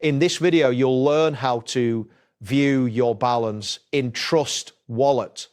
In this video, you'll learn how to view your balance in Trust Wallet.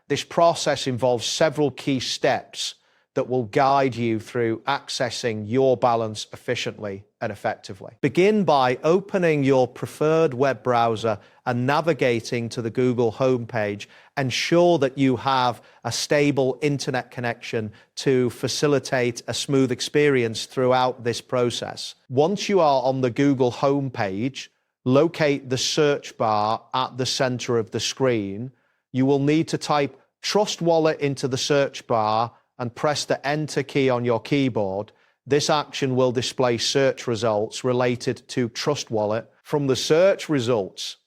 This process involves several key steps that will guide you through accessing your balance efficiently and effectively. Begin by opening your preferred web browser and navigating to the Google homepage. Ensure that you have a stable internet connection to facilitate a smooth experience throughout this process. Once you are on the Google homepage, locate the search bar at the center of the screen. You will need to type Trust Wallet into the search bar and press the Enter key on your keyboard. This action will display search results related to Trust Wallet. From the search results,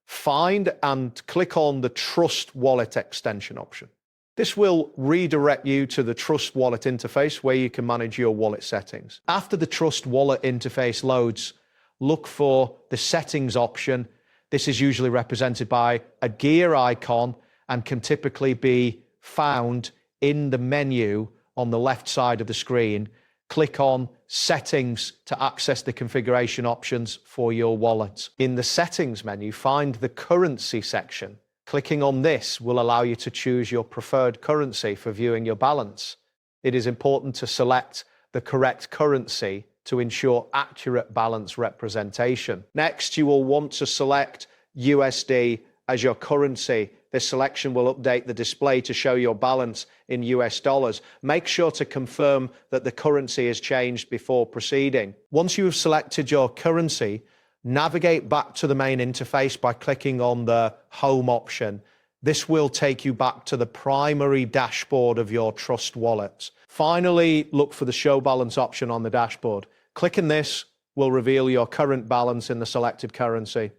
find and click on the Trust Wallet extension option. This will redirect you to the Trust Wallet interface where you can manage your wallet settings. After the Trust Wallet interface loads, look for the Settings option. This is usually represented by a gear icon and can typically be found in the menu on the left side of the screen. Click on Settings to access the configuration options for your wallet. In the Settings menu, find the Currency section. Clicking on this will allow you to choose your preferred currency for viewing your balance. It is important to select the correct currency to ensure accurate balance representation. Next, you will want to select USD as your currency. This selection will update the display to show your balance in US dollars. Make sure to confirm that the currency is changed before proceeding. Once you have selected your currency, navigate back to the main interface by clicking on the Home option. This will take you back to the primary dashboard of your Trust Wallet. Finally, look for the Show Balance option on the dashboard. Clicking this will reveal your current balance in the selected currency.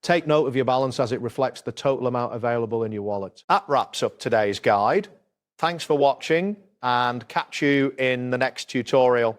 Take note of your balance as it reflects the total amount available in your wallet. That wraps up today's guide. Thanks for watching and catch you in the next tutorial.